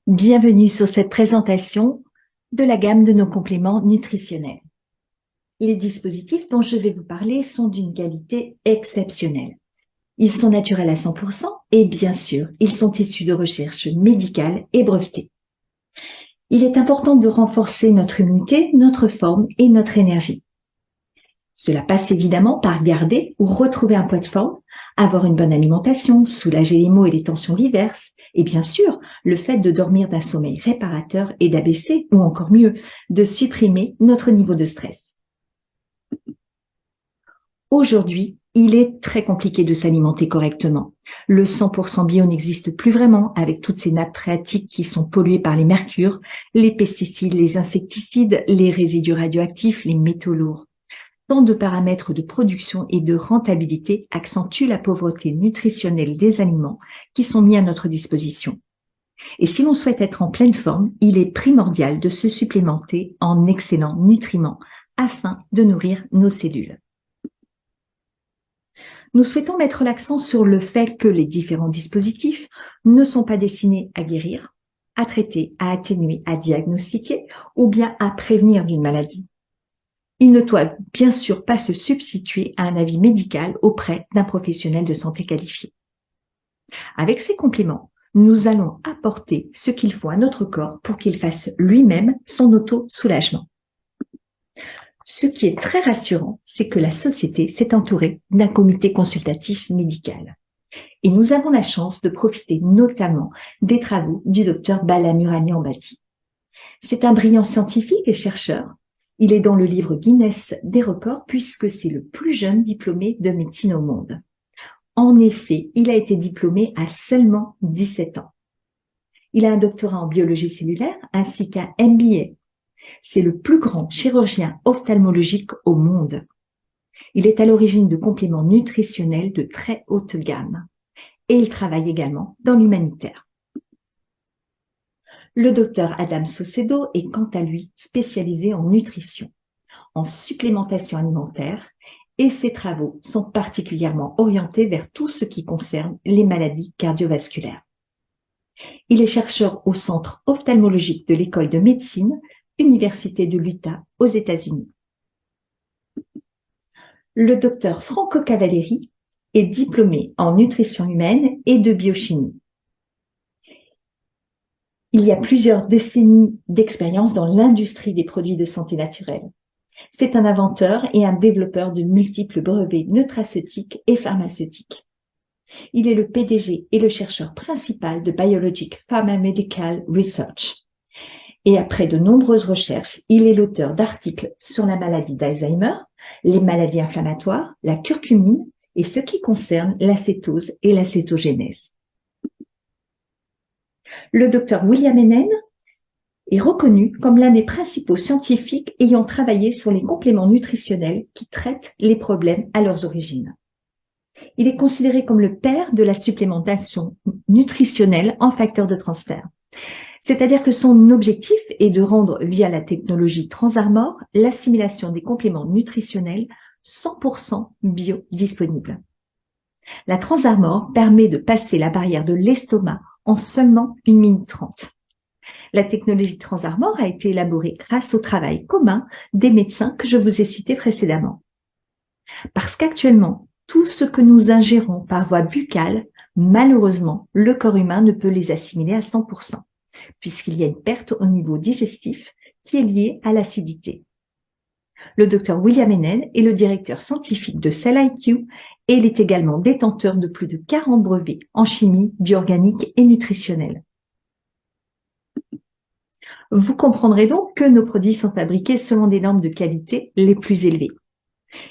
Bienvenue sur cette présentation de la gamme de nos compléments nutritionnels. Les dispositifs dont je vais vous parler sont d'une qualité exceptionnelle. Ils sont naturels à 100% et bien sûr, ils sont issus de recherches médicales et brevetées. Il est important de renforcer notre immunité, notre forme et notre énergie. Cela passe évidemment par garder ou retrouver un poids de forme, avoir une bonne alimentation, soulager les maux et les tensions diverses, et bien sûr, le fait de dormir d'un sommeil réparateur et d'abaisser, ou encore mieux, de supprimer notre niveau de stress. Aujourd'hui, il est très compliqué de s'alimenter correctement. Le 100% bio n'existe plus vraiment avec toutes ces nappes phréatiques qui sont polluées par les mercures, les pesticides, les insecticides, les résidus radioactifs, les métaux lourds. Tant de paramètres de production et de rentabilité accentuent la pauvreté nutritionnelle des aliments qui sont mis à notre disposition. Et si l'on souhaite être en pleine forme, il est primordial de se supplémenter en excellents nutriments afin de nourrir nos cellules. Nous souhaitons mettre l'accent sur le fait que les différents dispositifs ne sont pas destinés à guérir, à traiter, à atténuer, à diagnostiquer ou bien à prévenir d'une maladie. Ils ne doivent bien sûr pas se substituer à un avis médical auprès d'un professionnel de santé qualifié. Avec ces compléments, nous allons apporter ce qu'il faut à notre corps pour qu'il fasse lui-même son auto-soulagement. Ce qui est très rassurant, c'est que la société s'est entourée d'un comité consultatif médical. Et nous avons la chance de profiter notamment des travaux du docteur Balamurani Ambati. C'est un brillant scientifique et chercheur. Il est dans le livre Guinness des records puisque c'est le plus jeune diplômé de médecine au monde. En effet, il a été diplômé à seulement 17 ans. Il a un doctorat en biologie cellulaire ainsi qu'un MBA. C'est le plus grand chirurgien ophtalmologique au monde. Il est à l'origine de compléments nutritionnels de très haute gamme. Et il travaille également dans l'humanitaire. Le docteur Adam Saucedo est quant à lui spécialisé en nutrition, en supplémentation alimentaire et ses travaux sont particulièrement orientés vers tout ce qui concerne les maladies cardiovasculaires. Il est chercheur au Centre ophtalmologique de l'École de médecine, Université de l'Utah aux États-Unis. Le docteur Franco Cavalleri est diplômé en nutrition humaine et de biochimie. Il y a plusieurs décennies d'expérience dans l'industrie des produits de santé naturelle. C'est un inventeur et un développeur de multiples brevets nutraceutiques et pharmaceutiques. Il est le PDG et le chercheur principal de Biologic Pharmamedical Research. Et après de nombreuses recherches, il est l'auteur d'articles sur la maladie d'Alzheimer, les maladies inflammatoires, la curcumine et ce qui concerne l'acétose et l'acétogénèse. Le docteur William Hennen est reconnu comme l'un des principaux scientifiques ayant travaillé sur les compléments nutritionnels qui traitent les problèmes à leurs origines. Il est considéré comme le père de la supplémentation nutritionnelle en facteur de transfert. C'est-à-dire que son objectif est de rendre, via la technologie Transarmor, l'assimilation des compléments nutritionnels 100% biodisponibles. La Transarmor permet de passer la barrière de l'estomac en seulement 1 minute 30. La technologie Transarmor a été élaborée grâce au travail commun des médecins que je vous ai cités précédemment. Parce qu'actuellement, tout ce que nous ingérons par voie buccale, malheureusement, le corps humain ne peut les assimiler à 100%, puisqu'il y a une perte au niveau digestif qui est liée à l'acidité. Le docteur William Hennen est le directeur scientifique de CellIQ et il est également détenteur de plus de 40 brevets en chimie, bioorganique et nutritionnelle. Vous comprendrez donc que nos produits sont fabriqués selon des normes de qualité les plus élevées.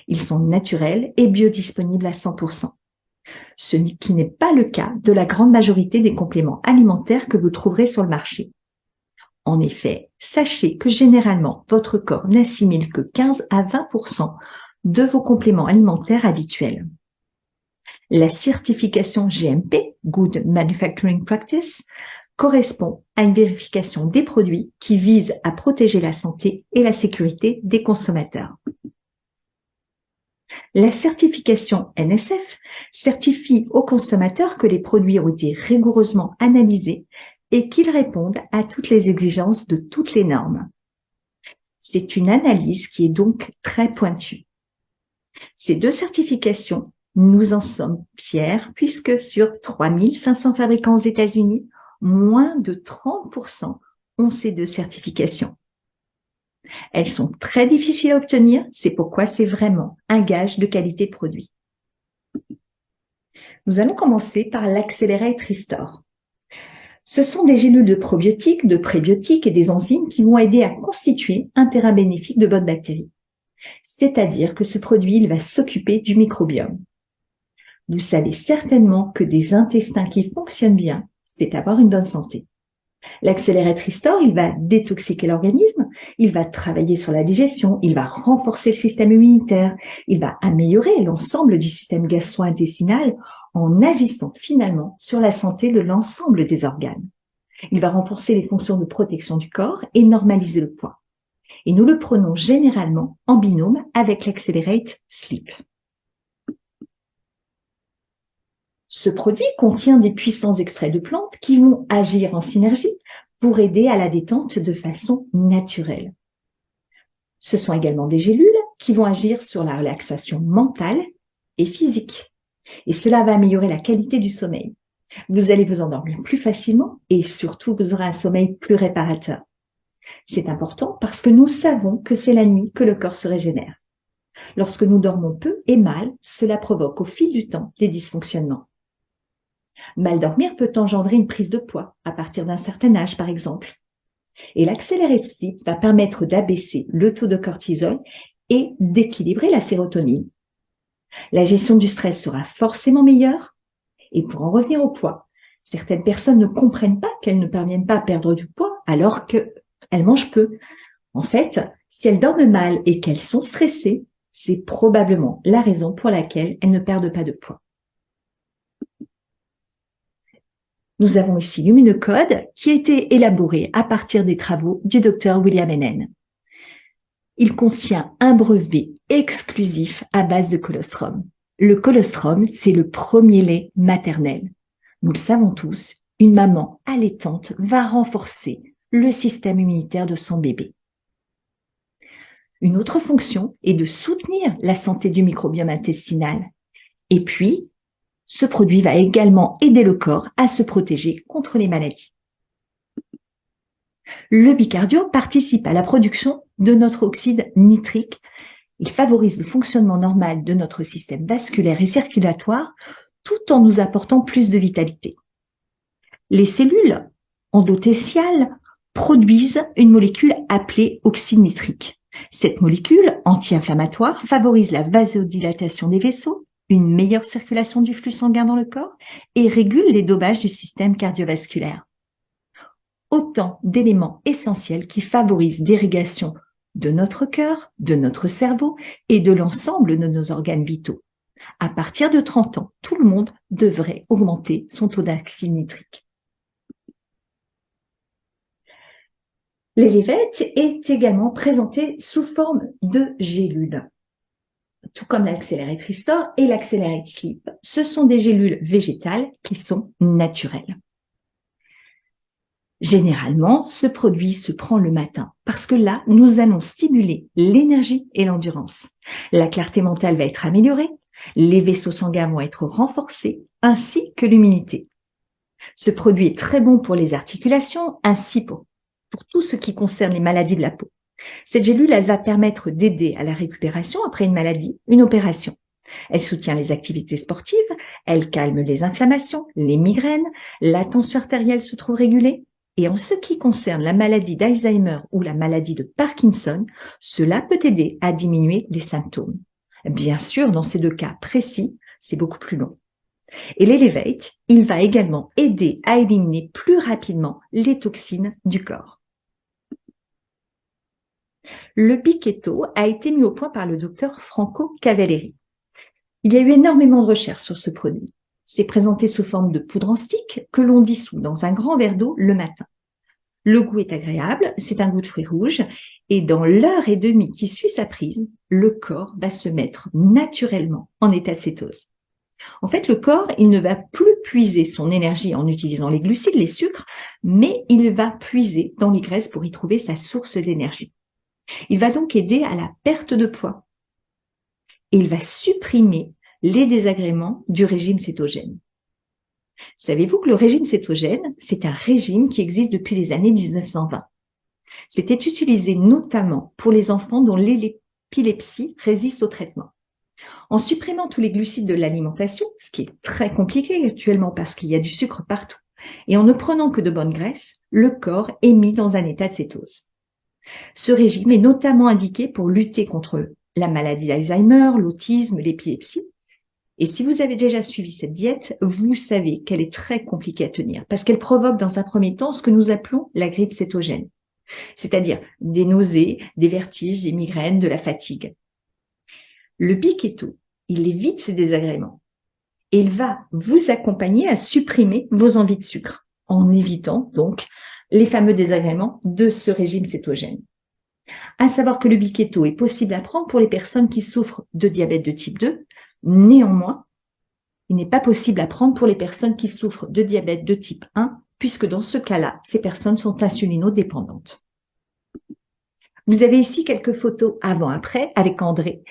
Ils sont naturels et biodisponibles à 100%. Ce qui n'est pas le cas de la grande majorité des compléments alimentaires que vous trouverez sur le marché. En effet, sachez que généralement, votre corps n'assimile que 15 à 20% de vos compléments alimentaires habituels. La certification GMP, Good Manufacturing Practice, correspond à une vérification des produits qui vise à protéger la santé et la sécurité des consommateurs. La certification NSF certifie aux consommateurs que les produits ont été rigoureusement analysés, et qu'ils répondent à toutes les exigences de toutes les normes. C'est une analyse qui est donc très pointue. Ces 2 certifications, nous en sommes fiers puisque sur 3500 fabricants aux États-Unis, moins de 30% ont ces 2 certifications. Elles sont très difficiles à obtenir, c'est pourquoi c'est vraiment un gage de qualité de produit. Nous allons commencer par l'Accelerate Restore. Ce sont des gélules de probiotiques, de prébiotiques et des enzymes qui vont aider à constituer un terrain bénéfique de bonnes bactéries. C'est-à-dire que ce produit, il va s'occuper du microbiome. Vous savez certainement que des intestins qui fonctionnent bien, c'est avoir une bonne santé. L'Accelerate Restore, il va détoxiquer l'organisme, il va travailler sur la digestion, il va renforcer le système immunitaire, il va améliorer l'ensemble du système gastro-intestinal en agissant finalement sur la santé de l'ensemble des organes. Il va renforcer les fonctions de protection du corps et normaliser le poids. Et nous le prenons généralement en binôme avec l'Accelerate Sleep. Ce produit contient des puissants extraits de plantes qui vont agir en synergie pour aider à la détente de façon naturelle. Ce sont également des gélules qui vont agir sur la relaxation mentale et physique. Et cela va améliorer la qualité du sommeil. Vous allez vous endormir plus facilement et surtout vous aurez un sommeil plus réparateur. C'est important parce que nous savons que c'est la nuit que le corps se régénère. Lorsque nous dormons peu et mal, cela provoque au fil du temps des dysfonctionnements. Mal dormir peut engendrer une prise de poids à partir d'un certain âge, par exemple. Et l'Accelerate Sleep va permettre d'abaisser le taux de cortisol et d'équilibrer la sérotonine. La gestion du stress sera forcément meilleure. Et pour en revenir au poids, certaines personnes ne comprennent pas qu'elles ne parviennent pas à perdre du poids alors qu'elles mangent peu. En fait, si elles dorment mal et qu'elles sont stressées, c'est probablement la raison pour laquelle elles ne perdent pas de poids. Nous avons ici l'Immunocode qui a été élaboré à partir des travaux du Dr William Hennen. Il contient un brevet exclusif à base de colostrum. Le colostrum, c'est le premier lait maternel. Nous le savons tous, une maman allaitante va renforcer le système immunitaire de son bébé. Une autre fonction est de soutenir la santé du microbiome intestinal. Et puis, ce produit va également aider le corps à se protéger contre les maladies. Le bicardio participe à la production de notre oxyde nitrique. Il favorise le fonctionnement normal de notre système vasculaire et circulatoire tout en nous apportant plus de vitalité. Les cellules endothéliales produisent une molécule appelée oxyde nitrique. Cette molécule anti-inflammatoire favorise la vasodilatation des vaisseaux, une meilleure circulation du flux sanguin dans le corps et régule les dopages du système cardiovasculaire. Autant d'éléments essentiels qui favorisent l'irrigation de notre cœur, de notre cerveau et de l'ensemble de nos organes vitaux. À partir de 30 ans, tout le monde devrait augmenter son taux d'oxyde nitrique. L'Elevate est également présenté sous forme de gélules. Tout comme l'Accelerate Restore et l'Accelerate Sleep, ce sont des gélules végétales qui sont naturelles. Généralement, ce produit se prend le matin parce que là, nous allons stimuler l'énergie et l'endurance. La clarté mentale va être améliorée, les vaisseaux sanguins vont être renforcés, ainsi que l'immunité. Ce produit est très bon pour les articulations, ainsi pour tout ce qui concerne les maladies de la peau. Cette gélule, elle va permettre d'aider à la récupération après une maladie, une opération. Elle soutient les activités sportives, elle calme les inflammations, les migraines, la tension artérielle se trouve régulée. Et en ce qui concerne la maladie d'Alzheimer ou la maladie de Parkinson, cela peut aider à diminuer les symptômes. Bien sûr, dans ces 2 cas précis, c'est beaucoup plus long. Et l'Elevate, il va également aider à éliminer plus rapidement les toxines du corps. Le Piquetto a été mis au point par le docteur Franco Cavalleri. Il y a eu énormément de recherches sur ce produit. C'est présenté sous forme de poudre en stick que l'on dissout dans un grand verre d'eau le matin. Le goût est agréable, c'est un goût de fruits rouges et dans l'heure et demie qui suit sa prise, le corps va se mettre naturellement en état de cétose. En fait, le corps, il ne va plus puiser son énergie en utilisant les glucides, les sucres, mais il va puiser dans les graisses pour y trouver sa source d'énergie. Il va donc aider à la perte de poids et il va supprimer les désagréments du régime cétogène. Savez-vous que le régime cétogène, c'est un régime qui existe depuis les années 1920. C'était utilisé notamment pour les enfants dont l'épilepsie résiste au traitement. En supprimant tous les glucides de l'alimentation, ce qui est très compliqué actuellement parce qu'il y a du sucre partout, et en ne prenant que de bonnes graisses, le corps est mis dans un état de cétose. Ce régime est notamment indiqué pour lutter contre la maladie d'Alzheimer, l'autisme, l'épilepsie. Et si vous avez déjà suivi cette diète, vous savez qu'elle est très compliquée à tenir parce qu'elle provoque dans un premier temps ce que nous appelons la grippe cétogène, c'est-à-dire des nausées, des vertiges, des migraines, de la fatigue. Le Biketo, il évite ces désagréments et il va vous accompagner à supprimer vos envies de sucre en évitant donc les fameux désagréments de ce régime cétogène. À savoir que le Biketo est possible à prendre pour les personnes qui souffrent de diabète de type 2. Néanmoins, il n'est pas possible à prendre pour les personnes qui souffrent de diabète de type 1, puisque dans ce cas-là, ces personnes sont insulinodépendantes. Vous avez ici quelques photos avant-après avec André,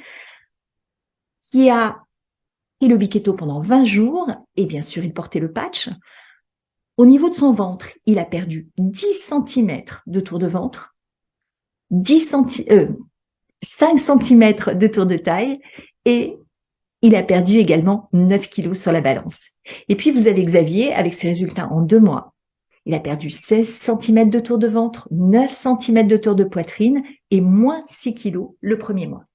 qui a pris le Biketo pendant 20 jours, et bien sûr, il portait le patch. Au niveau de son ventre, il a perdu 10 cm de tour de ventre, 5 cm de tour de taille, et il a perdu également 9 kilos sur la balance. Et puis, vous avez Xavier avec ses résultats en 2 mois. Il a perdu 16 cm de tour de ventre, 9 cm de tour de poitrine et moins 6 kilos le premier mois.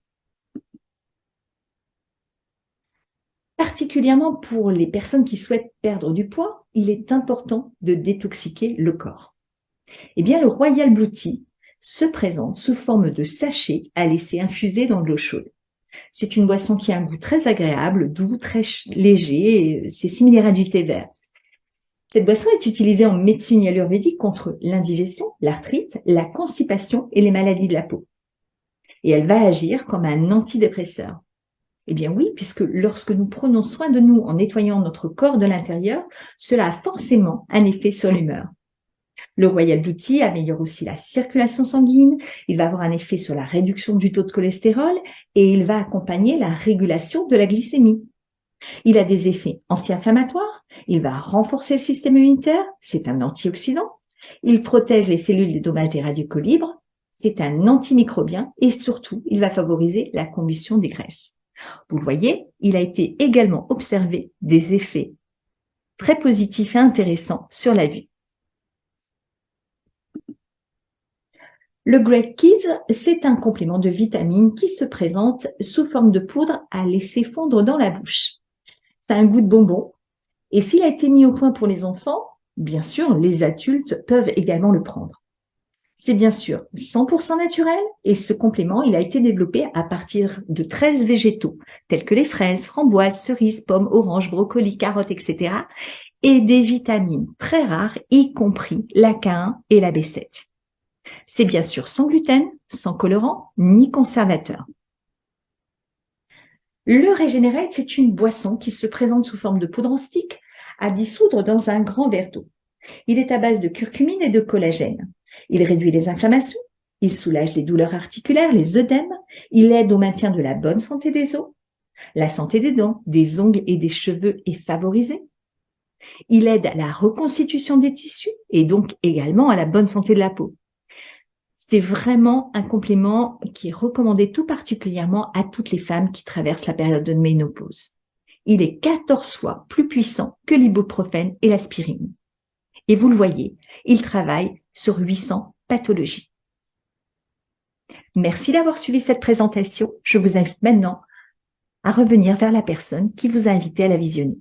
Particulièrement pour les personnes qui souhaitent perdre du poids, il est important de détoxiquer le corps. Eh bien, le Royal Blue Tea se présente sous forme de sachet à laisser infuser dans de l'eau chaude. C'est une boisson qui a un goût très agréable, doux, très léger, c'est similaire à du thé vert. Cette boisson est utilisée en médecine ayurvédique contre l'indigestion, l'arthrite, la constipation et les maladies de la peau. Et elle va agir comme un antidépresseur. Eh bien oui, puisque lorsque nous prenons soin de nous en nettoyant notre corps de l'intérieur, cela a forcément un effet sur l'humeur. Le Royal Blue Tea améliore aussi la circulation sanguine, il va avoir un effet sur la réduction du taux de cholestérol et il va accompagner la régulation de la glycémie. Il a des effets anti-inflammatoires, il va renforcer le système immunitaire, c'est un antioxydant, il protège les cellules des dommages des radicaux-libres, c'est un antimicrobien et surtout, il va favoriser la combustion des graisses. Vous le voyez, il a été également observé des effets très positifs et intéressants sur la vue. Le Great Kids, c'est un complément de vitamines qui se présente sous forme de poudre à laisser fondre dans la bouche. Ça a un goût de bonbon et s'il a été mis au point pour les enfants, bien sûr, les adultes peuvent également le prendre. C'est bien sûr 100% naturel et ce complément, il a été développé à partir de 13 végétaux, tels que les fraises, framboises, cerises, pommes, oranges, brocolis, carottes, etc. et des vitamines très rares, y compris la K1 et la B7. C'est bien sûr sans gluten, sans colorant, ni conservateur. Le Regenerate, c'est une boisson qui se présente sous forme de poudre en stick à dissoudre dans un grand verre d'eau. Il est à base de curcumine et de collagène. Il réduit les inflammations, il soulage les douleurs articulaires, les œdèmes, il aide au maintien de la bonne santé des os, la santé des dents, des ongles et des cheveux est favorisée. Il aide à la reconstitution des tissus et donc également à la bonne santé de la peau. C'est vraiment un complément qui est recommandé tout particulièrement à toutes les femmes qui traversent la période de ménopause. Il est 14 fois plus puissant que l'ibuprofène et l'aspirine. Et vous le voyez, il travaille sur 800 pathologies. Merci d'avoir suivi cette présentation. Je vous invite maintenant à revenir vers la personne qui vous a invité à la visionner.